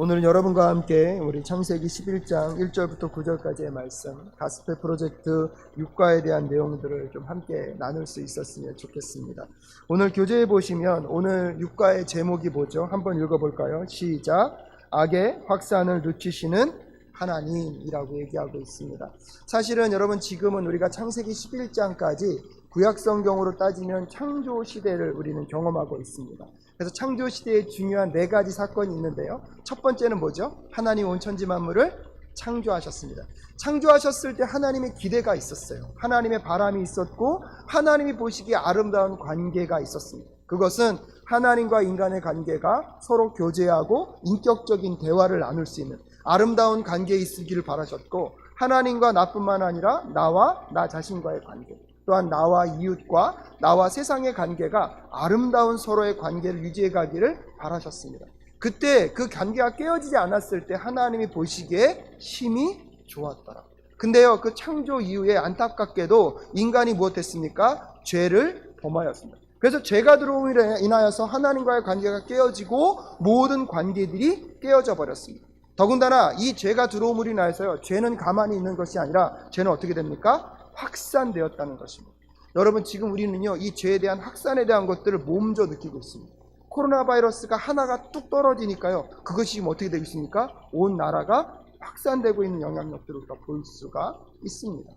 오늘 여러분과 함께 우리 창세기 11장 1절부터 9절까지의 말씀, 가스펠 프로젝트 육과에 대한 내용들을 좀 함께 나눌 수 있었으면 좋겠습니다. 오늘 교재에 보시면 오늘 육과의 제목이 뭐죠? 한번 읽어볼까요? 시작! 악의 확산을 늦추시는 하나님이라고 얘기하고 있습니다. 사실은 여러분 지금은 우리가 창세기 11장까지 구약성경으로 따지면 창조 시대를 우리는 경험하고 있습니다. 그래서 창조 시대에 중요한 4가지 사건이 있는데요. 첫 번째는 뭐죠? 하나님 온 천지 만물을 창조하셨습니다. 창조하셨을 때 하나님의 기대가 있었어요. 하나님의 바람이 있었고 하나님이 보시기에 아름다운 관계가 있었습니다. 그것은 하나님과 인간의 관계가 서로 교제하고 인격적인 대화를 나눌 수 있는 아름다운 관계에 있기를 바라셨고, 하나님과 나뿐만 아니라 나와 나 자신과의 관계, 또한 나와 이웃과 나와 세상의 관계가 아름다운 서로의 관계를 유지해 가기를 바라셨습니다. 그때 그 관계가 깨어지지 않았을 때 하나님이 보시기에 심히 좋았더라. 근데요, 그 창조 이후에 안타깝게도 인간이 무엇했습니까? 죄를 범하였습니다. 그래서 죄가 들어옴으로 인하여서 하나님과의 관계가 깨어지고 모든 관계들이 깨어져 버렸습니다. 더군다나 이 죄가 들어옴으로 인하여서요, 죄는 가만히 있는 것이 아니라 죄는 어떻게 됩니까? 확산되었다는 것입니다. 여러분 지금 우리는요, 이 죄에 대한 확산에 대한 것들을 몸져 느끼고 있습니다. 코로나 바이러스가 하나가 뚝 떨어지니까요, 그것이 지금 어떻게 되고 있습니까? 온 나라가 확산되고 있는 영향력들을 우리가 볼 수가 있습니다.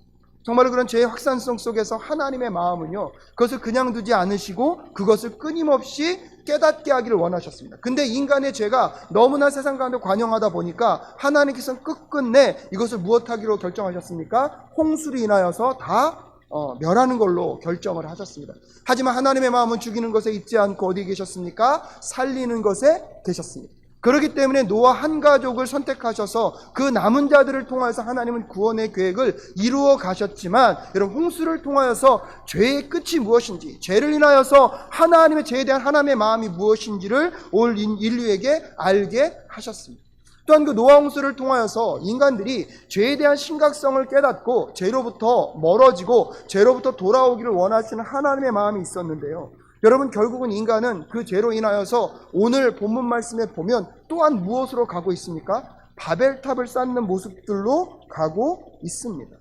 정말로 그런 죄의 확산성 속에서 하나님의 마음은요, 그것을 그냥 두지 않으시고 그것을 끊임없이 깨닫게 하기를 원하셨습니다. 근데 인간의 죄가 너무나 세상 가운데 관영하다 보니까 하나님께서는 끝끝내 이것을 무엇하기로 결정하셨습니까? 홍수로 인하여서 다 멸하는 걸로 결정을 하셨습니다. 하지만 하나님의 마음은 죽이는 것에 있지 않고 어디 계셨습니까? 살리는 것에 계셨습니다. 그렇기 때문에 노아 한 가족을 선택하셔서 그 남은 자들을 통해서 하나님은 구원의 계획을 이루어 가셨지만, 여러분 홍수를 통하여서 죄의 끝이 무엇인지, 죄를 인하여서 하나님의 죄에 대한 하나님의 마음이 무엇인지를 올 인류에게 알게 하셨습니다. 또한 그 노아 홍수를 통하여서 인간들이 죄에 대한 심각성을 깨닫고 죄로부터 멀어지고 죄로부터 돌아오기를 원하시는 하나님의 마음이 있었는데요, 여러분 결국은 인간은 그 죄로 인하여서 오늘 본문 말씀에 보면 또한 무엇으로 가고 있습니까? 바벨탑을 쌓는 모습들로 가고 있습니다.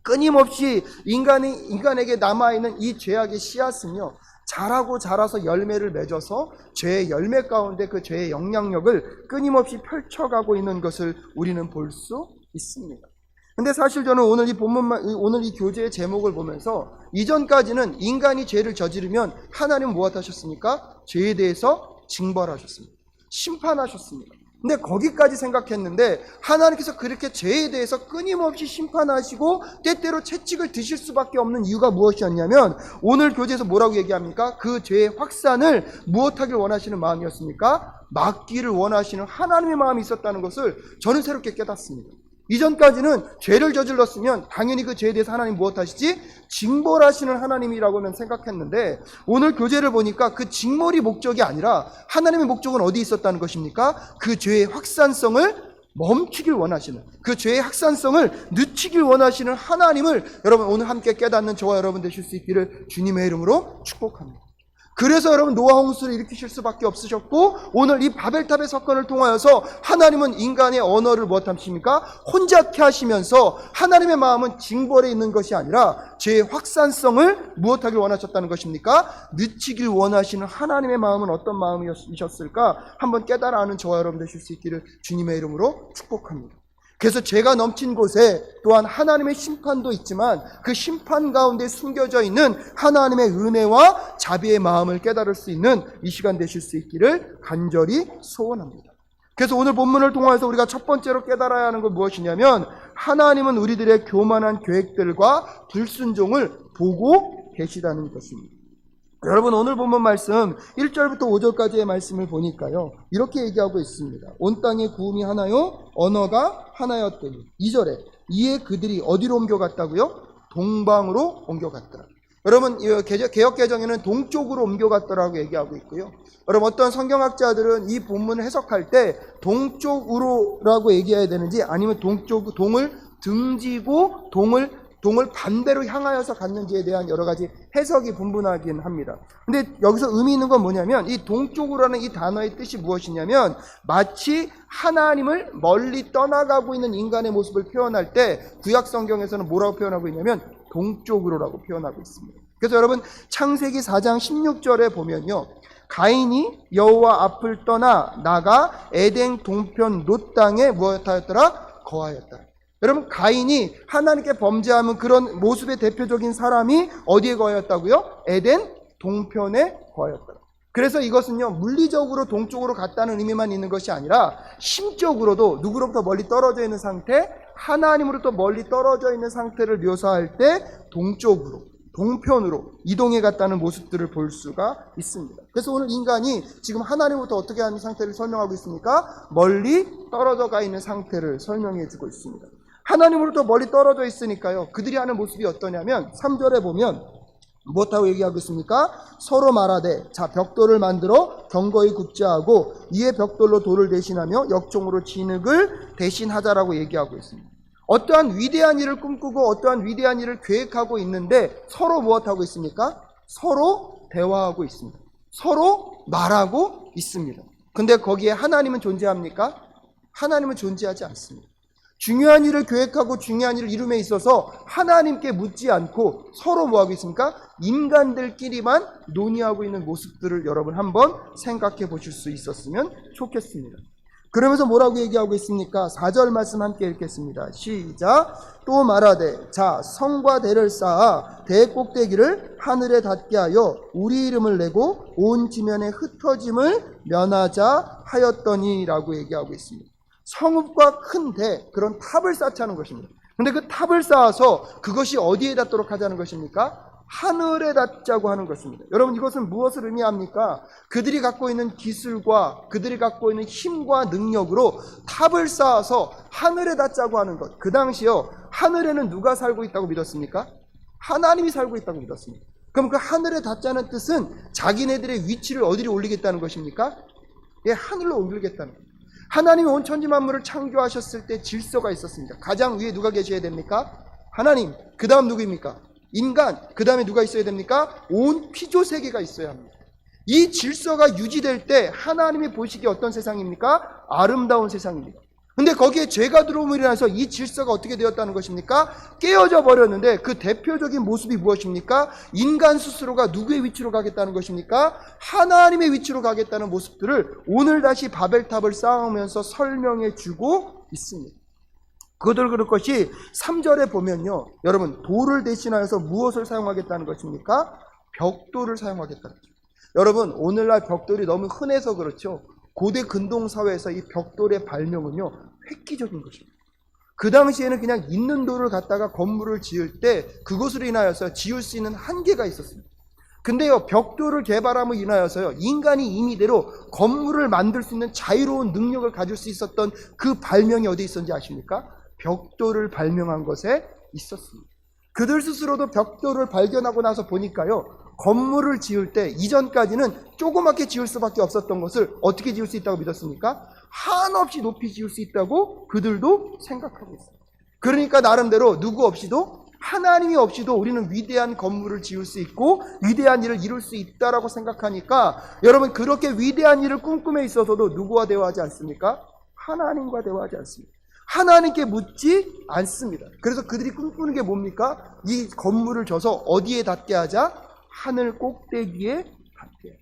끊임없이 인간에게 남아있는 이 죄악의 씨앗은요, 자라고 자라서 열매를 맺어서 죄의 열매 가운데 그 죄의 영향력을 끊임없이 펼쳐가고 있는 것을 우리는 볼 수 있습니다. 근데 사실 저는 오늘 이 교재의 제목을 보면서 이전까지는 인간이 죄를 저지르면 하나님은 무엇 하셨습니까? 죄에 대해서 징벌하셨습니다. 심판하셨습니다. 근데 거기까지 생각했는데 하나님께서 그렇게 죄에 대해서 끊임없이 심판하시고 때때로 채찍을 드실 수밖에 없는 이유가 무엇이었냐면, 오늘 교재에서 뭐라고 얘기합니까? 그 죄의 확산을 무엇하길 원하시는 마음이었습니까? 막기를 원하시는 하나님의 마음이 있었다는 것을 저는 새롭게 깨닫습니다. 이전까지는 죄를 저질렀으면 당연히 그 죄에 대해서 하나님 무엇하시지? 징벌하시는 하나님이라고는 생각했는데, 오늘 교재를 보니까 그 징벌이 목적이 아니라 하나님의 목적은 어디 있었다는 것입니까? 그 죄의 확산성을 멈추길 원하시는, 그 죄의 확산성을 늦추길 원하시는 하나님을 여러분 오늘 함께 깨닫는 저와 여러분 되실 수 있기를 주님의 이름으로 축복합니다. 그래서 여러분 노아 홍수를 일으키실 수밖에 없으셨고, 오늘 이 바벨탑의 사건을 통하여서 하나님은 인간의 언어를 무엇하십니까? 혼잡케 하시면서 하나님의 마음은 징벌에 있는 것이 아니라 죄의 확산성을 무엇하길 원하셨다는 것입니까? 늦추길 원하시는 하나님의 마음은 어떤 마음이셨을까? 한번 깨달아 아는 저와 여러분 되실 수 있기를 주님의 이름으로 축복합니다. 그래서 죄가 넘친 곳에 또한 하나님의 심판도 있지만 그 심판 가운데 숨겨져 있는 하나님의 은혜와 자비의 마음을 깨달을 수 있는 이 시간 되실 수 있기를 간절히 소원합니다. 그래서 오늘 본문을 통해서 우리가 첫 번째로 깨달아야 하는 건 무엇이냐면, 하나님은 우리들의 교만한 계획들과 불순종을 보고 계시다는 것입니다. 여러분 오늘 본문 말씀 1절부터 5절까지의 말씀을 보니까요, 이렇게 얘기하고 있습니다. 온 땅에 구음이 하나요? 언어가 하나였더니. 2절에 이에 그들이 어디로 옮겨갔다고요? 동방으로 옮겨갔더라. 여러분 개역개정에는 동쪽으로 옮겨갔더라고 얘기하고 있고요, 여러분 어떤 성경학자들은 이 본문을 해석할 때 동쪽으로라고 얘기해야 되는지 아니면 동을 등지고 동을 동을 반대로 향하여서 갔는지에 대한 여러 가지 해석이 분분하긴 합니다. 근데 여기서 의미 있는 건 뭐냐면 이 동쪽으로라는 이 단어의 뜻이 무엇이냐면 마치 하나님을 멀리 떠나가고 있는 인간의 모습을 표현할 때 구약 성경에서는 뭐라고 표현하고 있냐면 동쪽으로라고 표현하고 있습니다. 그래서 여러분 창세기 4장 16절에 보면요. 가인이 여호와 앞을 떠나 나가 에덴 동편 롯 땅에 무엇하였더라? 거하였다. 여러분 가인이 하나님께 범죄하는 그런 모습의 대표적인 사람이 어디에 거하였다고요? 에덴 동편에 거하였다. 그래서 이것은요 물리적으로 동쪽으로 갔다는 의미만 있는 것이 아니라 심적으로도 누구로부터 멀리 떨어져 있는 상태, 하나님으로부터 멀리 떨어져 있는 상태를 묘사할 때 동쪽으로, 동편으로 이동해 갔다는 모습들을 볼 수가 있습니다. 그래서 오늘 인간이 지금 하나님부터 어떻게 하는 상태를 설명하고 있습니까? 멀리 떨어져 가 있는 상태를 설명해 주고 있습니다. 하나님으로부터 멀리 떨어져 있으니까요. 그들이 하는 모습이 어떠냐면 3절에 보면 무엇하고 얘기하고 있습니까? 서로 말하되 자 벽돌을 만들어 견고히 굽자 하고 이에 벽돌로 돌을 대신하며 역종으로 진흙을 대신하자라고 얘기하고 있습니다. 어떠한 위대한 일을 꿈꾸고 어떠한 위대한 일을 계획하고 있는데 서로 무엇하고 있습니까? 서로 대화하고 있습니다. 서로 말하고 있습니다. 근데 거기에 하나님은 존재합니까? 하나님은 존재하지 않습니다. 중요한 일을 계획하고 중요한 일을 이룸에 있어서 하나님께 묻지 않고 서로 뭐하고 있습니까? 인간들끼리만 논의하고 있는 모습들을 여러분 한번 생각해 보실 수 있었으면 좋겠습니다. 그러면서 뭐라고 얘기하고 있습니까? 4절 말씀 함께 읽겠습니다. 시작. 또 말하되 자 성과 대를 쌓아 대 꼭대기를 하늘에 닿게 하여 우리 이름을 내고 온 지면에 흩어짐을 면하자 하였더니 라고 얘기하고 있습니다. 성읍과 큰 대, 그런 탑을 쌓자는 것입니다. 근데 그 탑을 쌓아서 그것이 어디에 닿도록 하자는 것입니까? 하늘에 닿자고 하는 것입니다. 여러분 이것은 무엇을 의미합니까? 그들이 갖고 있는 기술과 그들이 갖고 있는 힘과 능력으로 탑을 쌓아서 하늘에 닿자고 하는 것. 그 당시요 하늘에는 누가 살고 있다고 믿었습니까? 하나님이 살고 있다고 믿었습니다. 그럼 그 하늘에 닿자는 뜻은 자기네들의 위치를 어디로 올리겠다는 것입니까? 예, 하늘로 올리겠다는 것. 하나님이 온 천지 만물을 창조하셨을 때 질서가 있었습니다. 가장 위에 누가 계셔야 됩니까? 하나님. 그 다음 누구입니까? 인간. 그 다음에 누가 있어야 됩니까? 온 피조 세계가 있어야 합니다. 이 질서가 유지될 때 하나님이 보시기에 어떤 세상입니까? 아름다운 세상입니다. 근데 거기에 죄가 들어옴으로 인해서 이 질서가 어떻게 되었다는 것입니까? 깨어져 버렸는데 그 대표적인 모습이 무엇입니까? 인간 스스로가 누구의 위치로 가겠다는 것입니까? 하나님의 위치로 가겠다는 모습들을 오늘 다시 바벨탑을 쌓으면서 설명해 주고 있습니다. 그들 그럴 것이 3절에 보면요. 여러분 돌을 대신하여서 무엇을 사용하겠다는 것입니까? 벽돌을 사용하겠다는 거죠. 여러분 오늘날 벽돌이 너무 흔해서 그렇죠. 고대 근동 사회에서 이 벽돌의 발명은요 획기적인 것입니다. 그 당시에는 그냥 있는 돌을 갖다가 건물을 지을 때 그것으로 인하여서 지을 수 있는 한계가 있었습니다. 근데요 벽돌을 개발함으로 인하여서요 인간이 임의대로 건물을 만들 수 있는 자유로운 능력을 가질 수 있었던 그 발명이 어디에 있었는지 아십니까? 벽돌을 발명한 것에 있었습니다. 그들 스스로도 벽돌을 발견하고 나서 보니까요 건물을 지을 때 이전까지는 조그맣게 지을 수밖에 없었던 것을 어떻게 지을 수 있다고 믿었습니까? 한없이 높이 지을 수 있다고 그들도 생각하고 있어요. 그러니까 나름대로 누구 없이도 하나님이 없이도 우리는 위대한 건물을 지을 수 있고 위대한 일을 이룰 수 있다라고 생각하니까 여러분 그렇게 위대한 일을 꿈꿈에 있어서도 누구와 대화하지 않습니까? 하나님과 대화하지 않습니다. 하나님께 묻지 않습니다. 그래서 그들이 꿈꾸는 게 뭡니까? 이 건물을 져서 어디에 닿게 하자? 하늘 꼭대기에 닿게 하자.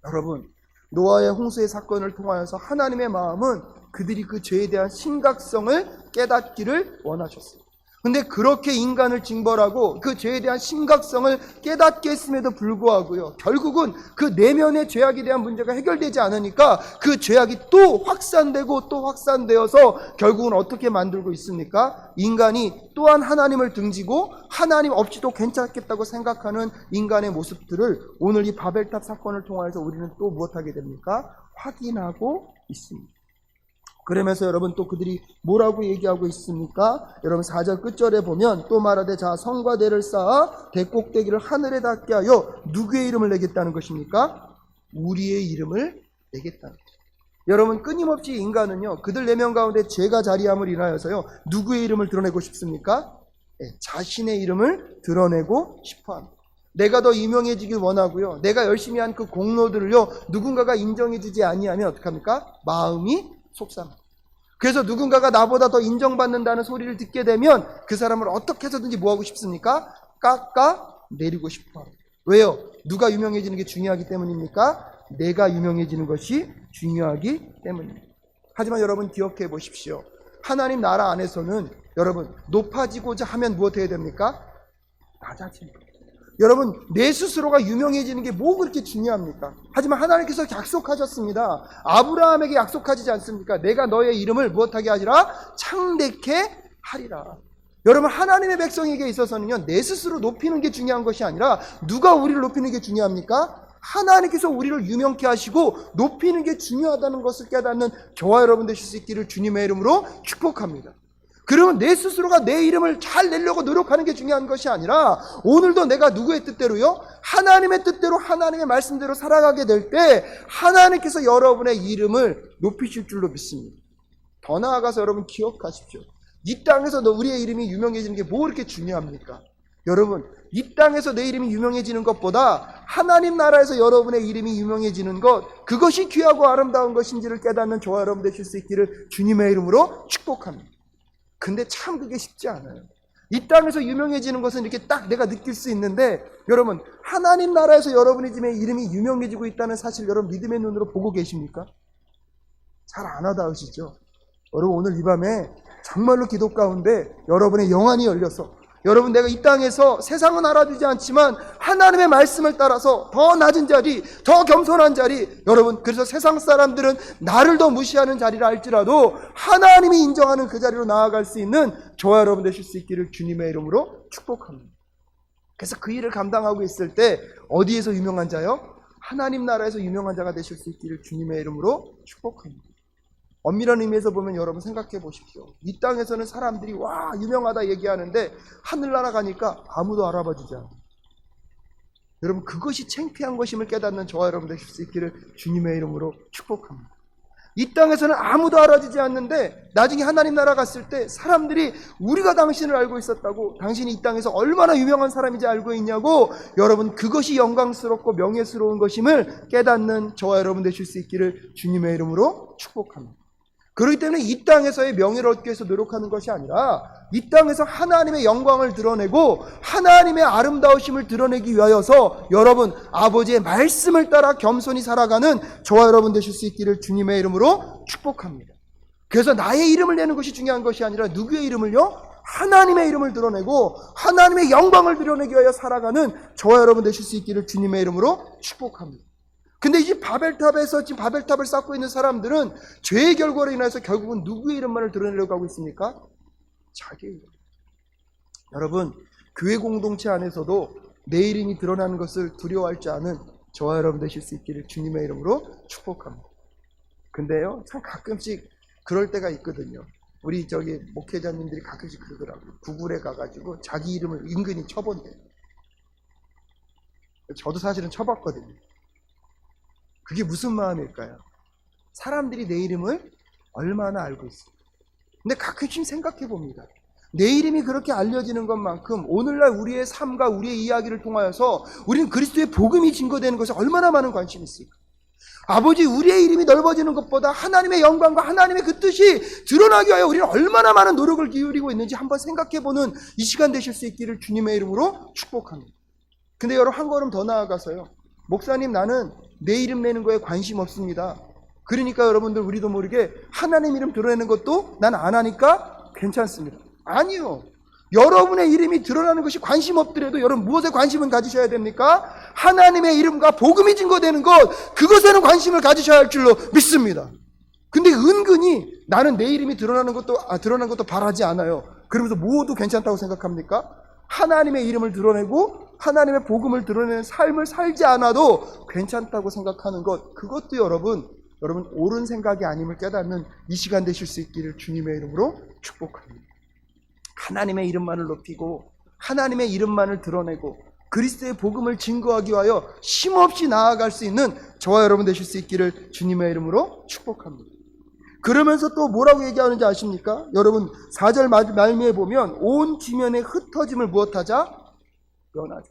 여러분 노아의 홍수의 사건을 통하여서 하나님의 마음은 그들이 그 죄에 대한 심각성을 깨닫기를 원하셨어요. 근데 그렇게 인간을 징벌하고 그 죄에 대한 심각성을 깨닫게 했음에도 불구하고요 결국은 그 내면의 죄악에 대한 문제가 해결되지 않으니까 그 죄악이 또 확산되고 또 확산되어서 결국은 어떻게 만들고 있습니까? 인간이 또한 하나님을 등지고 하나님 없이도 괜찮겠다고 생각하는 인간의 모습들을 오늘 이 바벨탑 사건을 통해서 우리는 또 무엇하게 됩니까? 확인하고 있습니다. 그러면서 여러분 또 그들이 뭐라고 얘기하고 있습니까? 여러분 4절 끝절에 보면 또 말하되 자 성과 대를 쌓아 대꼭대기를 하늘에 닿게 하여 누구의 이름을 내겠다는 것입니까? 우리의 이름을 내겠다는 것입니다. 여러분 끊임없이 인간은요 그들 내면 가운데 죄가 자리함을 인하여서요 누구의 이름을 드러내고 싶습니까? 자신의 이름을 드러내고 싶어합니다. 내가 더 유명해지길 원하고요. 내가 열심히 한 그 공로들을요, 누군가가 인정해주지 아니하면 어떡합니까? 마음이 속상합니다. 그래서 누군가가 나보다 더 인정받는다는 소리를 듣게 되면 그 사람을 어떻게 해서든지 뭐하고 싶습니까? 깎아내리고 싶어합니다. 왜요? 누가 유명해지는 게 중요하기 때문입니까? 내가 유명해지는 것이 중요하기 때문입니다. 하지만 여러분 기억해 보십시오. 하나님 나라 안에서는 여러분 높아지고자 하면 무엇해야 됩니까? 낮아집니다. 여러분 내 스스로가 유명해지는 게 뭐 그렇게 중요합니까? 하지만 하나님께서 약속하셨습니다. 아브라함에게 약속하지 않습니까? 내가 너의 이름을 무엇하게 하리라? 창대케 하리라. 여러분 하나님의 백성에게 있어서는요, 내 스스로 높이는 게 중요한 것이 아니라 누가 우리를 높이는 게 중요합니까? 하나님께서 우리를 유명케 하시고 높이는 게 중요하다는 것을 깨닫는 저와 여러분 되실 수 있기를 주님의 이름으로 축복합니다. 그러면 내 스스로가 내 이름을 잘 내려고 노력하는 게 중요한 것이 아니라 오늘도 내가 누구의 뜻대로요? 하나님의 뜻대로 하나님의 말씀대로 살아가게 될 때 하나님께서 여러분의 이름을 높이실 줄로 믿습니다. 더 나아가서 여러분 기억하십시오. 이 땅에서 우리의 이름이 유명해지는 게 뭐 그렇게 중요합니까? 여러분 이 땅에서 내 이름이 유명해지는 것보다 하나님 나라에서 여러분의 이름이 유명해지는 것, 그것이 귀하고 아름다운 것인지를 깨닫는 저와 여러분 되실 수 있기를 주님의 이름으로 축복합니다. 근데 참 그게 쉽지 않아요. 이 땅에서 유명해지는 것은 이렇게 딱 내가 느낄 수 있는데 여러분 하나님 나라에서 여러분의 집에 이름이 유명해지고 있다는 사실 여러분 믿음의 눈으로 보고 계십니까? 잘 안 와닿으시죠? 여러분 오늘 이 밤에 정말로 기도 가운데 여러분의 영안이 열려서 여러분 내가 이 땅에서 세상은 알아주지 않지만 하나님의 말씀을 따라서 더 낮은 자리, 더 겸손한 자리, 여러분 그래서 세상 사람들은 나를 더 무시하는 자리라 할지라도 하나님이 인정하는 그 자리로 나아갈 수 있는 저와 여러분 되실 수 있기를 주님의 이름으로 축복합니다. 그래서 그 일을 감당하고 있을 때 어디에서 유명한 자요? 하나님 나라에서 유명한 자가 되실 수 있기를 주님의 이름으로 축복합니다. 엄밀한 의미에서 보면 여러분 생각해 보십시오. 이 땅에서는 사람들이 와 유명하다 얘기하는데 하늘나라 가니까 아무도 알아봐 주지 않아요. 여러분 그것이 창피한 것임을 깨닫는 저와 여러분 되실 수 있기를 주님의 이름으로 축복합니다. 이 땅에서는 아무도 알아주지 않는데 나중에 하나님 나라 갔을 때 사람들이 우리가 당신을 알고 있었다고, 당신이 이 땅에서 얼마나 유명한 사람인지 알고 있냐고, 여러분 그것이 영광스럽고 명예스러운 것임을 깨닫는 저와 여러분 되실 수 있기를 주님의 이름으로 축복합니다. 그렇기 때문에 이 땅에서의 명예를 얻기 위해서 노력하는 것이 아니라 이 땅에서 하나님의 영광을 드러내고 하나님의 아름다우심을 드러내기 위하여서 여러분 아버지의 말씀을 따라 겸손히 살아가는 저와 여러분 되실 수 있기를 주님의 이름으로 축복합니다. 그래서 나의 이름을 내는 것이 중요한 것이 아니라 누구의 이름을요? 하나님의 이름을 드러내고 하나님의 영광을 드러내기 위하여 살아가는 저와 여러분 되실 수 있기를 주님의 이름으로 축복합니다. 근데 이 바벨탑에서 지금 바벨탑을 쌓고 있는 사람들은 죄의 결과로 인해서 결국은 누구의 이름만을 드러내려고 하고 있습니까? 자기의 이름. 여러분 교회 공동체 안에서도 내 이름이 드러나는 것을 두려워할 줄 아는 저와 여러분 되실 수 있기를 주님의 이름으로 축복합니다. 근데요 참 가끔씩 그럴 때가 있거든요. 우리 목회자님들이 가끔씩 그러더라고요. 구글에 가가지고 자기 이름을 은근히 쳐본대요. 저도 사실은 쳐봤거든요. 그게 무슨 마음일까요? 사람들이 내 이름을 얼마나 알고 있어요. 근데 가끔씩 생각해 봅니다. 내 이름이 그렇게 알려지는 것만큼 오늘날 우리의 삶과 우리의 이야기를 통하여서 우리는 그리스도의 복음이 증거되는 것에 얼마나 많은 관심이 있을까? 아버지 우리의 이름이 넓어지는 것보다 하나님의 영광과 하나님의 그 뜻이 드러나기 위하여 우리는 얼마나 많은 노력을 기울이고 있는지 한번 생각해보는 이 시간 되실 수 있기를 주님의 이름으로 축복합니다. 근데 여러분 한 걸음 더 나아가서요. 목사님 나는 내 이름 내는 거에 관심 없습니다. 그러니까 여러분들 우리도 모르게 하나님 이름 드러내는 것도 난 안 하니까 괜찮습니다. 아니요. 여러분의 이름이 드러나는 것이 관심 없더라도 여러분 무엇에 관심을 가지셔야 됩니까? 하나님의 이름과 복음이 증거되는 것, 그것에는 관심을 가지셔야 할 줄로 믿습니다. 근데 은근히 나는 내 이름이 드러나는 것도 바라지 않아요. 그러면서 모두 괜찮다고 생각합니까? 하나님의 이름을 드러내고 하나님의 복음을 드러내는 삶을 살지 않아도 괜찮다고 생각하는 것, 그것도 여러분 옳은 생각이 아님을 깨닫는 이 시간 되실 수 있기를 주님의 이름으로 축복합니다. 하나님의 이름만을 높이고 하나님의 이름만을 드러내고 그리스도의 복음을 증거하기 위하여 쉼없이 나아갈 수 있는 저와 여러분 되실 수 있기를 주님의 이름으로 축복합니다. 그러면서 또 뭐라고 얘기하는지 아십니까? 여러분 4절 말미에 보면 온 지면에 흩어짐을 무엇하자? 면하자.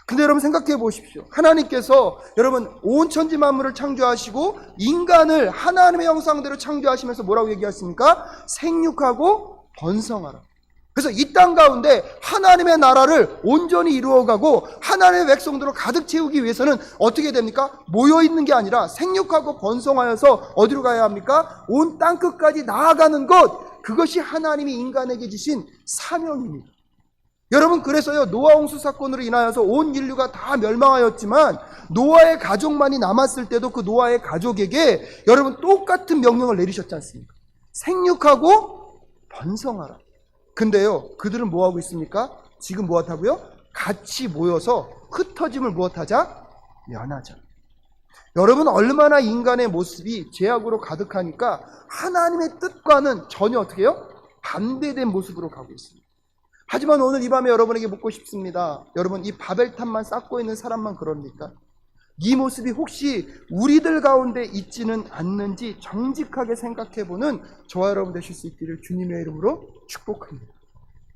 근데 여러분 생각해 보십시오. 하나님께서 여러분 온 천지 만물을 창조하시고 인간을 하나님의 형상대로 창조하시면서 뭐라고 얘기하십니까? 생육하고 번성하라. 그래서 이 땅 가운데 하나님의 나라를 온전히 이루어가고 하나님의 백성들을 가득 채우기 위해서는 어떻게 됩니까? 모여있는 게 아니라 생육하고 번성하여서 어디로 가야 합니까? 온 땅 끝까지 나아가는 것, 그것이 하나님이 인간에게 주신 사명입니다. 여러분 그래서요 노아 홍수 사건으로 인하여서 온 인류가 다 멸망하였지만 노아의 가족만이 남았을 때도 그 노아의 가족에게 여러분 똑같은 명령을 내리셨지 않습니까? 생육하고 번성하라. 근데요 그들은 뭐하고 있습니까? 지금 뭐하다고요? 같이 모여서 흩어짐을 무엇하자? 면하자. 여러분 얼마나 인간의 모습이 죄악으로 가득하니까 하나님의 뜻과는 전혀 어떻게 해요? 반대된 모습으로 가고 있습니다. 하지만 오늘 이 밤에 여러분에게 묻고 싶습니다. 여러분 이 바벨탑만 쌓고 있는 사람만 그럽니까? 이 모습이 혹시 우리들 가운데 있지는 않는지 정직하게 생각해보는 저와 여러분 되실 수 있기를 주님의 이름으로 축복합니다.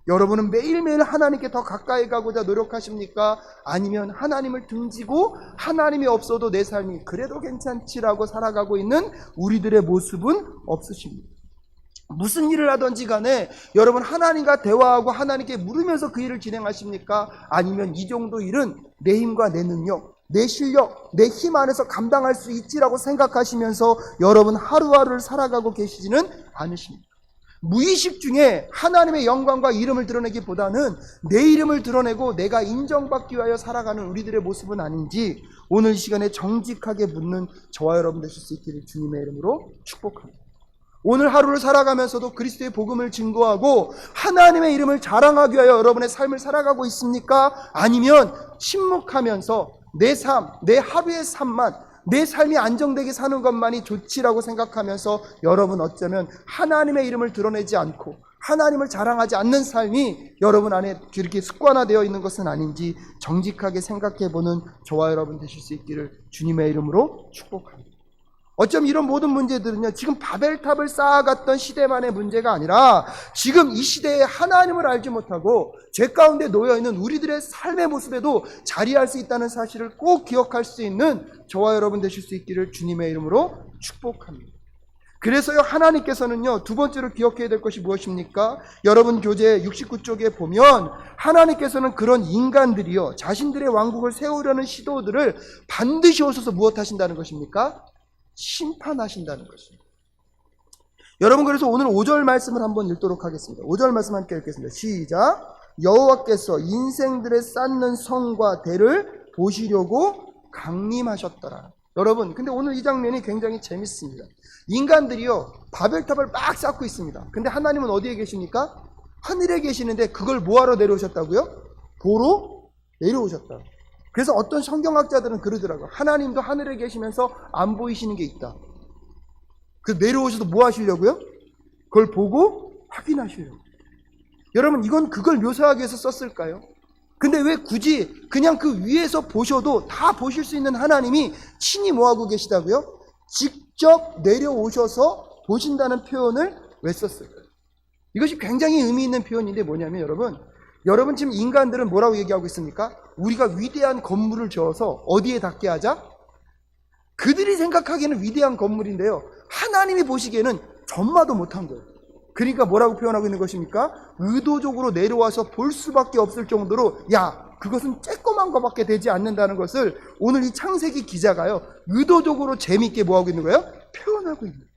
여러분은 매일매일 하나님께 더 가까이 가고자 노력하십니까? 아니면 하나님을 등지고 하나님이 없어도 내 삶이 그래도 괜찮지라고 살아가고 있는 우리들의 모습은 없으십니까? 무슨 일을 하든지 간에 여러분 하나님과 대화하고 하나님께 물으면서 그 일을 진행하십니까? 아니면 이 정도 일은 내 힘과 내 능력, 내 실력, 내 힘 안에서 감당할 수 있지라고 생각하시면서 여러분 하루하루를 살아가고 계시지는 않으십니까? 무의식 중에 하나님의 영광과 이름을 드러내기보다는 내 이름을 드러내고 내가 인정받기 위하여 살아가는 우리들의 모습은 아닌지 오늘 이 시간에 정직하게 묻는 저와 여러분 되실 수 있기를 주님의 이름으로 축복합니다. 오늘 하루를 살아가면서도 그리스도의 복음을 증거하고 하나님의 이름을 자랑하기 위하여 여러분의 삶을 살아가고 있습니까? 아니면 침묵하면서 내 삶, 내 하루의 삶만, 내 삶이 안정되게 사는 것만이 좋지라고 생각하면서 여러분 어쩌면 하나님의 이름을 드러내지 않고 하나님을 자랑하지 않는 삶이 여러분 안에 이렇게 습관화되어 있는 것은 아닌지 정직하게 생각해보는 저와 여러분 되실 수 있기를 주님의 이름으로 축복합니다. 어쩜 이런 모든 문제들은요 지금 바벨탑을 쌓아갔던 시대만의 문제가 아니라 지금 이 시대에 하나님을 알지 못하고 죄 가운데 놓여있는 우리들의 삶의 모습에도 자리할 수 있다는 사실을 꼭 기억할 수 있는 저와 여러분 되실 수 있기를 주님의 이름으로 축복합니다. 그래서요 하나님께서는요 두 번째로 기억해야 될 것이 무엇입니까? 여러분 교재 69쪽에 보면 하나님께서는 그런 인간들이요 자신들의 왕국을 세우려는 시도들을 반드시 오셔서 무엇하신다는 것입니까? 심판하신다는 것입니다. 여러분 그래서 오늘 5절 말씀을 한번 읽도록 하겠습니다. 5절 말씀 함께 읽겠습니다. 시작. 여호와께서 인생들의 쌓는 성과 대를 보시려고 강림하셨더라. 여러분 근데 오늘 이 장면이 굉장히 재밌습니다. 인간들이요 바벨탑을 막 쌓고 있습니다. 근데 하나님은 어디에 계십니까? 하늘에 계시는데 그걸 뭐하러 내려오셨다고요? 보러 내려오셨다. 그래서 어떤 성경학자들은 그러더라고요. 하나님도 하늘에 계시면서 안 보이시는 게 있다. 그래서 내려오셔서 뭐 하시려고요? 그걸 보고 확인하시려고. 여러분 이건 그걸 묘사하기 위해서 썼을까요? 근데 왜 굳이 그냥 그 위에서 보셔도 다 보실 수 있는 하나님이 친히 뭐하고 계시다고요? 직접 내려오셔서 보신다는 표현을 왜 썼을까요? 이것이 굉장히 의미 있는 표현인데 뭐냐면 여러분 지금 인간들은 뭐라고 얘기하고 있습니까? 우리가 위대한 건물을 지어서 어디에 닿게 하자? 그들이 생각하기에는 위대한 건물인데요 하나님이 보시기에는 전마도 못한 거예요. 그러니까 뭐라고 표현하고 있는 것입니까? 의도적으로 내려와서 볼 수밖에 없을 정도로 야 그것은 쬐꼬만 것밖에 되지 않는다는 것을 오늘 이 창세기 기자가요 의도적으로 재미있게 뭐하고 있는 거예요? 표현하고 있는 거예요.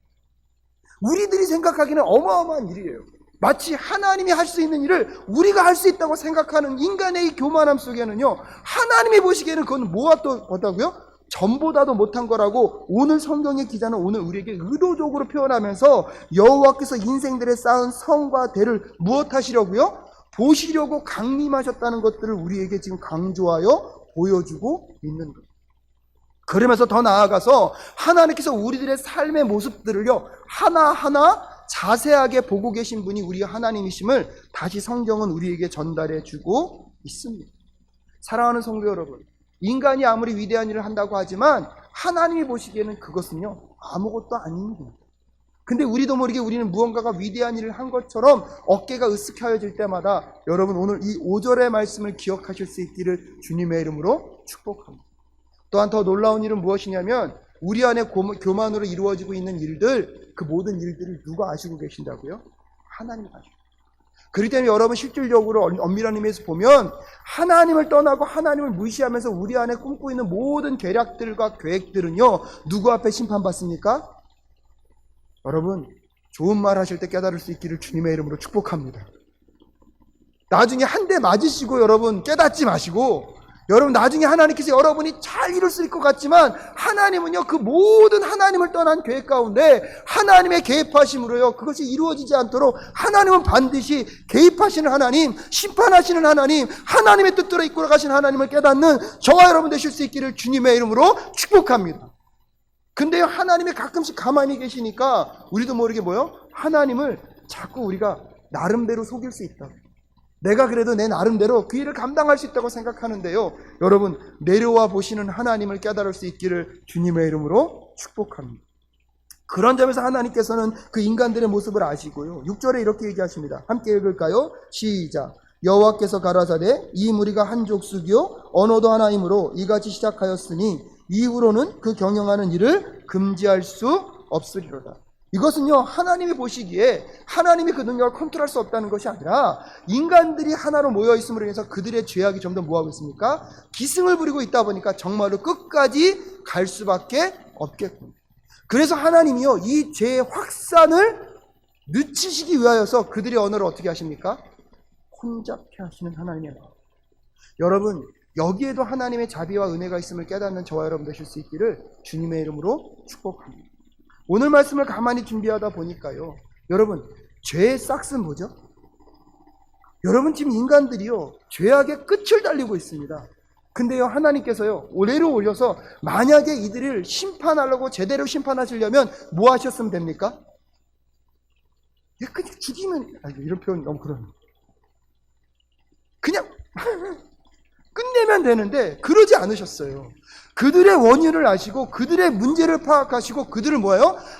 우리들이 생각하기는 어마어마한 일이에요. 마치 하나님이 할 수 있는 일을 우리가 할 수 있다고 생각하는 인간의 이 교만함 속에는요 하나님이 보시기에는 그건 뭐다고요? 전보다도 못한 거라고 오늘 성경의 기자는 오늘 우리에게 의도적으로 표현하면서 여호와께서 인생들의 쌓은 성과 대를 무엇하시려고요? 보시려고 강림하셨다는 것들을 우리에게 지금 강조하여 보여주고 있는 거예요. 그러면서 더 나아가서 하나님께서 우리들의 삶의 모습들을요 하나하나 자세하게 보고 계신 분이 우리 하나님이심을 다시 성경은 우리에게 전달해 주고 있습니다. 사랑하는 성도 여러분, 인간이 아무리 위대한 일을 한다고 하지만 하나님이 보시기에는 그것은요 아무것도 아닙니다. 근데 우리도 모르게 우리는 무언가가 위대한 일을 한 것처럼 어깨가 으쓱해질 때마다 여러분 오늘 이 5절의 말씀을 기억하실 수 있기를 주님의 이름으로 축복합니다. 또한 더 놀라운 일은 무엇이냐면 우리 안에 교만으로 이루어지고 있는 일들, 그 모든 일들을 누가 아시고 계신다고요? 하나님이 아시고. 그렇기 때문에 여러분 실질적으로 엄밀한 의미에서 보면 하나님을 떠나고 하나님을 무시하면서 우리 안에 꿈꾸고 있는 모든 계략들과 계획들은요, 누구 앞에 심판받습니까? 여러분, 좋은 말 하실 때 깨달을 수 있기를 주님의 이름으로 축복합니다. 나중에 한 대 맞으시고 여러분 깨닫지 마시고, 여러분 나중에 하나님께서 여러분이 잘 이룰 수 있을 것 같지만 하나님은요, 그 모든 하나님을 떠난 계획 가운데 하나님의 개입하심으로요, 그것이 이루어지지 않도록 하나님은 반드시 개입하시는 하나님, 심판하시는 하나님, 하나님의 뜻대로 이끌어가신 하나님을 깨닫는 저와 여러분 되실 수 있기를 주님의 이름으로 축복합니다. 근데요, 하나님이 가끔씩 가만히 계시니까 우리도 모르게 하나님을 자꾸 우리가 나름대로 속일 수 있다. 내가 그래도 내 나름대로 그 일을 감당할 수 있다고 생각하는데요, 여러분 내려와 보시는 하나님을 깨달을 수 있기를 주님의 이름으로 축복합니다. 그런 점에서 하나님께서는 그 인간들의 모습을 아시고요, 6절에 이렇게 얘기하십니다. 함께 읽을까요? 시작. 여호와께서 가라사대 이 무리가 한 족속이요 언어도 하나이므로 이같이 시작하였으니 이후로는 그 경영하는 일을 금지할 수 없으리로다. 이것은요, 하나님이 보시기에 하나님이 그 능력을 컨트롤할 수 없다는 것이 아니라 인간들이 하나로 모여 있음으로 인해서 그들의 죄악이 점점 뭐하고 있습니까? 기승을 부리고 있다 보니까 정말로 끝까지 갈 수밖에 없겠군요. 그래서 하나님이요, 이 죄의 확산을 늦추시기 위하여서 그들의 언어를 어떻게 하십니까? 혼잡케 하시는 하나님의 마음. 여러분, 여기에도 하나님의 자비와 은혜가 있음을 깨닫는 저와 여러분 되실 수 있기를 주님의 이름으로 축복합니다. 오늘 말씀을 가만히 준비하다 보니까요, 여러분 죄의 싹은 뭐죠? 여러분 지금 인간들이요 죄악의 끝을 달리고 있습니다. 근데요, 하나님께서요 올해로 올려서 만약에 이들을 심판하려고 제대로 심판하시려면 뭐 하셨으면 됩니까? 그냥 죽이면, 이런 표현 너무 그러네. 그냥 끝내면 되는데 그러지 않으셨어요. 그들의 원인을 아시고 그들의 문제를 파악하시고 그들을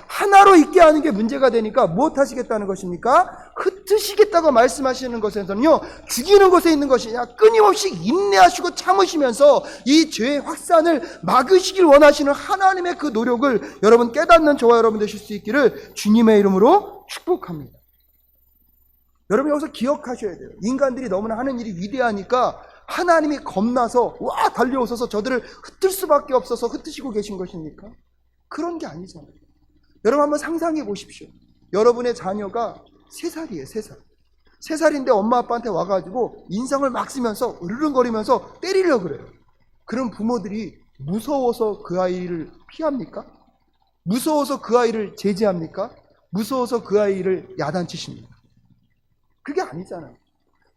하나로 있게 하는 게 문제가 되니까 무엇 하시겠다는 것입니까? 흩으시겠다고 말씀하시는 것에서는요, 죽이는 것에 있는 것이 아니라 끊임없이 인내하시고 참으시면서 이 죄의 확산을 막으시길 원하시는 하나님의 그 노력을 여러분 깨닫는 저와 여러분 되실 수 있기를 주님의 이름으로 축복합니다. 여러분 여기서 기억하셔야 돼요. 인간들이 너무나 하는 일이 위대하니까 하나님이 겁나서 달려오셔서 저들을 흩을 수밖에 없어서 흩으시고 계신 것입니까? 그런 게 아니잖아요. 여러분 한번 상상해 보십시오. 여러분의 자녀가 3살이에요. 3살. 3살인데 엄마 아빠한테 와가지고 인상을 막 쓰면서 으르렁거리면서 때리려고 그래요. 그럼 부모들이 무서워서 그 아이를 피합니까? 무서워서 그 아이를 제지합니까? 무서워서 그 아이를 야단치십니까? 그게 아니잖아요.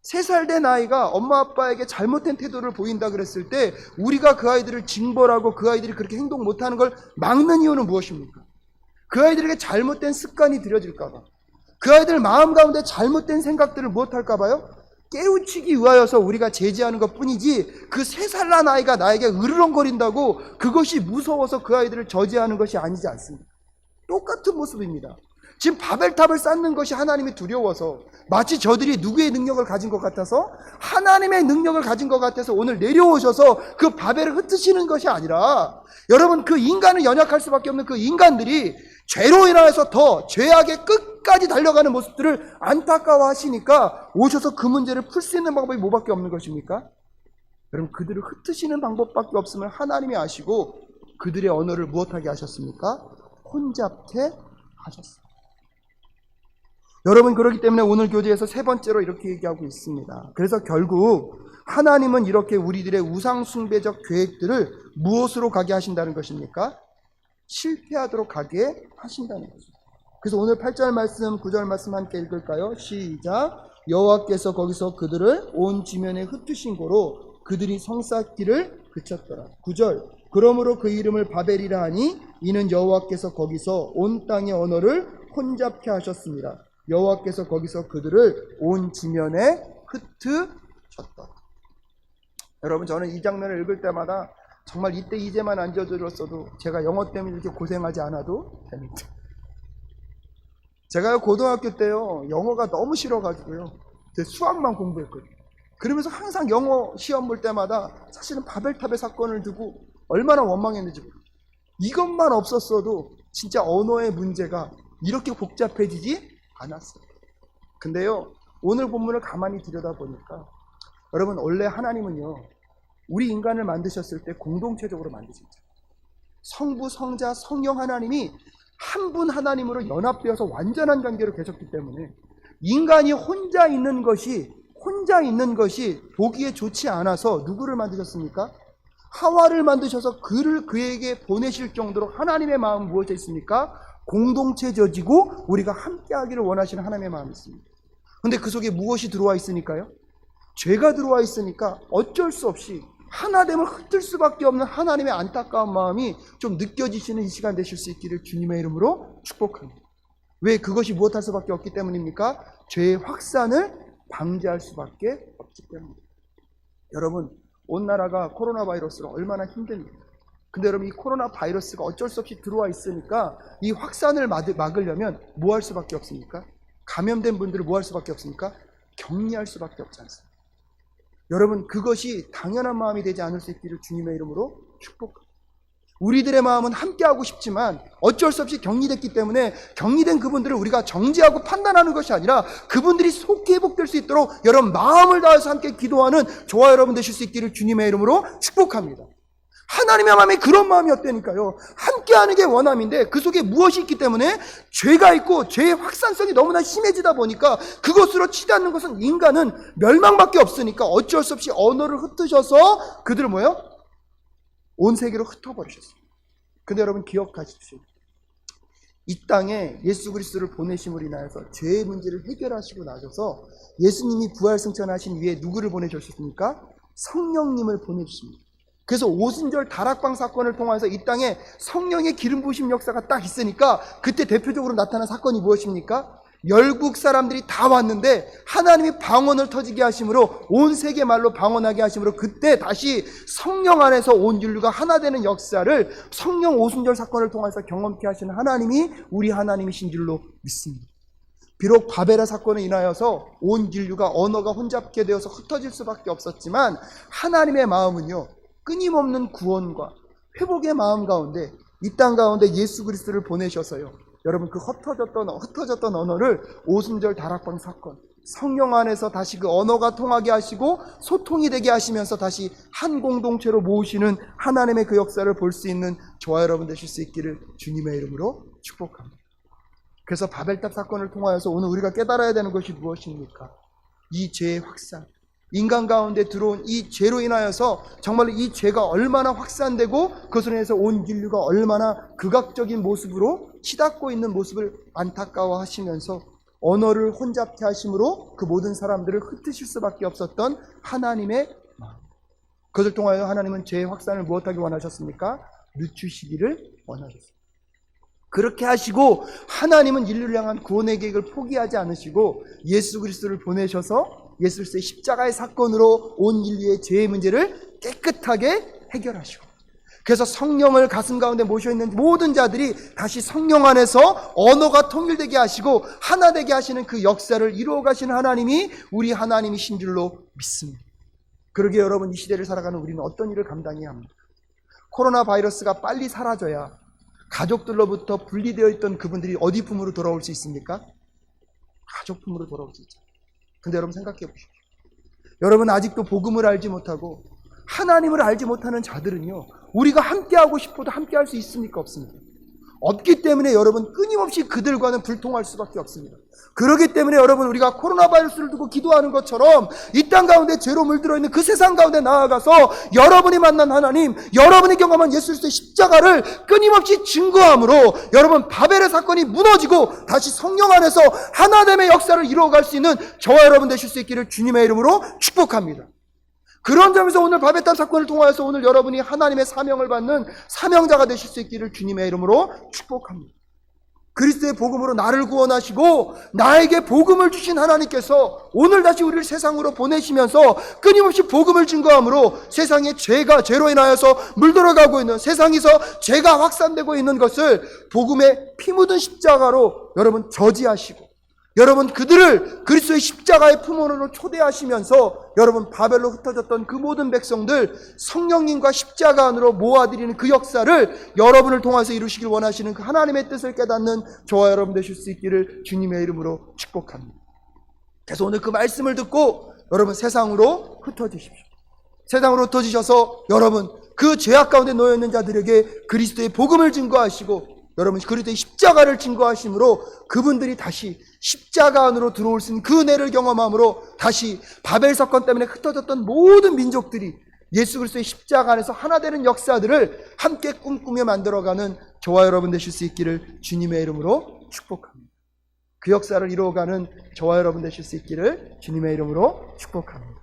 3살 된 아이가 엄마 아빠에게 잘못된 태도를 보인다 그랬을 때 우리가 그 아이들을 징벌하고 그 아이들이 그렇게 행동 못하는 걸 막는 이유는 무엇입니까? 그 아이들에게 잘못된 습관이 들여질까 봐, 그 아이들 마음 가운데 잘못된 생각들을 무엇할까 봐요? 깨우치기 위하여서 우리가 제지하는 것 뿐이지, 그 3살 난 아이가 나에게 으르렁거린다고 그것이 무서워서 그 아이들을 저지하는 것이 아니지 않습니다. 똑같은 모습입니다. 지금 바벨탑을 쌓는 것이 하나님이 두려워서, 마치 저들이 누구의 능력을 가진 것 같아서, 하나님의 능력을 가진 것 같아서 오늘 내려오셔서 그 바벨을 흩으시는 것이 아니라, 여러분 그 인간을 연약할 수밖에 없는 그 인간들이 죄로 인하여서 더 죄악의 끝까지 달려가는 모습들을 안타까워하시니까 오셔서 그 문제를 풀 수 있는 방법이 뭐밖에 없는 것입니까? 여러분 그들을 흩으시는 방법밖에 없음을 하나님이 아시고 그들의 언어를 무엇하게 하셨습니까? 혼잡케 하셨습니다. 여러분 그렇기 때문에 오늘 교재에서 3번째로 이렇게 얘기하고 있습니다. 그래서 결국 하나님은 이렇게 우리들의 우상 숭배적 계획들을 무엇으로 가게 하신다는 것입니까? 실패하도록 가게 하신다는 것입니다. 그래서 오늘 8절 말씀, 9절 말씀 함께 읽을까요? 시작. 여호와께서 거기서 그들을 온 지면에 흩으신 고로 그들이 성 쌓기를 그쳤더라. 9절. 그러므로 그 이름을 바벨이라 하니 이는 여호와께서 거기서 온 땅의 언어를 혼잡케 하셨습니다. 여호와께서 거기서 그들을 온 지면에 흩으셨다. 여러분 저는 이 장면을 읽을 때마다 정말 이때 이제만 안 져들었어도 제가 영어 때문에 이렇게 고생하지 않아도 됩니다. 제가요 고등학교 때요 영어가 너무 싫어가지고요 수학만 공부했거든요. 그러면서 항상 영어 시험 볼 때마다 사실은 바벨탑의 사건을 두고 얼마나 원망했는지 몰라요. 이것만 없었어도 진짜 언어의 문제가 이렇게 복잡해지지 않았어요. 근데요 오늘 본문을 가만히 들여다보니까 여러분 원래 하나님은요 우리 인간을 만드셨을 때 공동체적으로 만드셨죠. 성부, 성자, 성령 하나님이 한 분 하나님으로 연합되어서 완전한 관계로 계셨기 때문에 인간이 혼자 있는 것이 보기에 좋지 않아서 누구를 만드셨습니까? 하와를 만드셔서 그에게 보내실 정도로 하나님의 마음은 무엇에 있습니까? 공동체적이고 우리가 함께하기를 원하시는 하나님의 마음이 있습니다. 근데 그 속에 무엇이 들어와 있으니까요? 죄가 들어와 있으니까 어쩔 수 없이 하나됨을 흩을 수밖에 없는 하나님의 안타까운 마음이 좀 느껴지시는 이 시간 되실 수 있기를 주님의 이름으로 축복합니다. 왜 그것이 무엇할 수밖에 없기 때문입니까? 죄의 확산을 방지할 수밖에 없기 때문입니다. 여러분 온 나라가 코로나 바이러스로 얼마나 힘듭니까? 근데 여러분 이 코로나 바이러스가 어쩔 수 없이 들어와 있으니까 이 확산을 막으려면 뭐 할 수밖에 없습니까? 감염된 분들을 뭐 할 수밖에 없습니까? 격리할 수밖에 없지 않습니까? 여러분 그것이 당연한 마음이 되지 않을 수 있기를 주님의 이름으로 축복합니다. 우리들의 마음은 함께하고 싶지만 어쩔 수 없이 격리됐기 때문에 격리된 그분들을 우리가 정죄하고 판단하는 것이 아니라 그분들이 속히 회복될 수 있도록 여러분 마음을 다해서 함께 기도하는 저와 여러분 되실 수 있기를 주님의 이름으로 축복합니다. 하나님의 마음이 그런 마음이었다니까요. 함께하는 게 원함인데 그 속에 무엇이 있기 때문에 죄가 있고 죄의 확산성이 너무나 심해지다 보니까 그것으로 치닫는 것은 인간은 멸망밖에 없으니까 어쩔 수 없이 언어를 흩으셔서 그들을 뭐예요? 온 세계로 흩어버리셨어요. 근데 여러분 기억하십시오. 이 땅에 예수 그리스도를 보내심으로 인하여서 죄의 문제를 해결하시고 나셔서 예수님이 부활승천하신 위에 누구를 보내주셨습니까? 성령님을 보내주십니다. 그래서 오순절 다락방 사건을 통해서 이 땅에 성령의 기름 부으심 역사가 딱 있으니까 그때 대표적으로 나타난 사건이 무엇입니까? 열국 사람들이 다 왔는데 하나님이 방언을 터지게 하심으로 온 세계 말로 방언하게 하심으로 그때 다시 성령 안에서 온 인류가 하나 되는 역사를 성령 오순절 사건을 통해서 경험케 하시는 하나님이 우리 하나님이신 줄로 믿습니다. 비록 바벨의 사건에 인하여서 온 인류가 언어가 혼잡게 되어서 흩어질 수밖에 없었지만 하나님의 마음은요 끊임없는 구원과 회복의 마음 가운데 이 땅 가운데 예수 그리스도를 보내셔서요 여러분 그 흩어졌던 언어를 오순절 다락방 사건 성령 안에서 다시 그 언어가 통하게 하시고 소통이 되게 하시면서 다시 한 공동체로 모으시는 하나님의 그 역사를 볼 수 있는 저와 여러분 되실 수 있기를 주님의 이름으로 축복합니다. 그래서 바벨탑 사건을 통하여서 오늘 우리가 깨달아야 되는 것이 무엇입니까? 이 죄의 확산, 인간 가운데 들어온 이 죄로 인하여서 정말로 이 죄가 얼마나 확산되고 그것으로 인해서 온 인류가 얼마나 극악적인 모습으로 치닫고 있는 모습을 안타까워하시면서 언어를 혼잡케 하심으로 그 모든 사람들을 흩으실 수밖에 없었던 하나님의 마음. 그것을 통하여 하나님은 죄의 확산을 무엇하기 원하셨습니까? 늦추시기를 원하셨습니다. 그렇게 하시고 하나님은 인류를 향한 구원의 계획을 포기하지 않으시고 예수 그리스도를 보내셔서 예수 그리스도의 십자가의 사건으로 온 인류의 죄의 문제를 깨끗하게 해결하시고 그래서 성령을 가슴 가운데 모셔있는 모든 자들이 다시 성령 안에서 언어가 통일되게 하시고 하나 되게 하시는 그 역사를 이루어 가시는 하나님이 우리 하나님이신 줄로 믿습니다. 그러게 여러분 이 시대를 살아가는 우리는 어떤 일을 감당해야 합니까? 코로나 바이러스가 빨리 사라져야 가족들로부터 분리되어 있던 그분들이 어디 품으로 돌아올 수 있습니까? 가족 품으로 돌아올 수 있죠. 근데 여러분 생각해 보십시오. 여러분 아직도 복음을 알지 못하고 하나님을 알지 못하는 자들은요 우리가 함께하고 싶어도 함께할 수 있습니까? 없습니까? 없기 때문에 여러분 끊임없이 그들과는 불통할 수밖에 없습니다. 그렇기 때문에 여러분 우리가 코로나 바이러스를 두고 기도하는 것처럼 이 땅 가운데 죄로 물들어 있는 그 세상 가운데 나아가서 여러분이 만난 하나님, 여러분이 경험한 예수 그리스도의 십자가를 끊임없이 증거함으로 여러분 바벨의 사건이 무너지고 다시 성령 안에서 하나됨의 역사를 이루어갈 수 있는 저와 여러분 되실 수 있기를 주님의 이름으로 축복합니다. 그런 점에서 오늘 바벨탑 사건을 통하여서 오늘 여러분이 하나님의 사명을 받는 사명자가 되실 수 있기를 주님의 이름으로 축복합니다. 그리스도의 복음으로 나를 구원하시고 나에게 복음을 주신 하나님께서 오늘 다시 우리를 세상으로 보내시면서 끊임없이 복음을 증거함으로 세상에 죄로 인하여서 물들어가고 있는, 세상에서 죄가 확산되고 있는 것을 복음의 피 묻은 십자가로 여러분 저지하시고, 여러분 그들을 그리스도의 십자가의 품으로 초대하시면서 여러분 바벨로 흩어졌던 그 모든 백성들 성령님과 십자가 안으로 모아들이는 그 역사를 여러분을 통해서 이루시길 원하시는 그 하나님의 뜻을 깨닫는 저와 여러분 되실 수 있기를 주님의 이름으로 축복합니다. 그래서 오늘 그 말씀을 듣고 여러분 세상으로 흩어지십시오. 세상으로 흩어지셔서 여러분 그 죄악 가운데 놓여 있는 자들에게 그리스도의 복음을 증거하시고, 여러분 그리스도의 십자가를 증거하심으로 그분들이 다시 십자가 안으로 들어올 수 있는 그 은혜를 경험함으로 다시 바벨 사건 때문에 흩어졌던 모든 민족들이 예수 그리스도의 십자가 안에서 하나 되는 역사들을 함께 꿈꾸며 만들어가는 저와 여러분 되실 수 있기를 주님의 이름으로 축복합니다. 그 역사를 이루어가는 저와 여러분 되실 수 있기를 주님의 이름으로 축복합니다.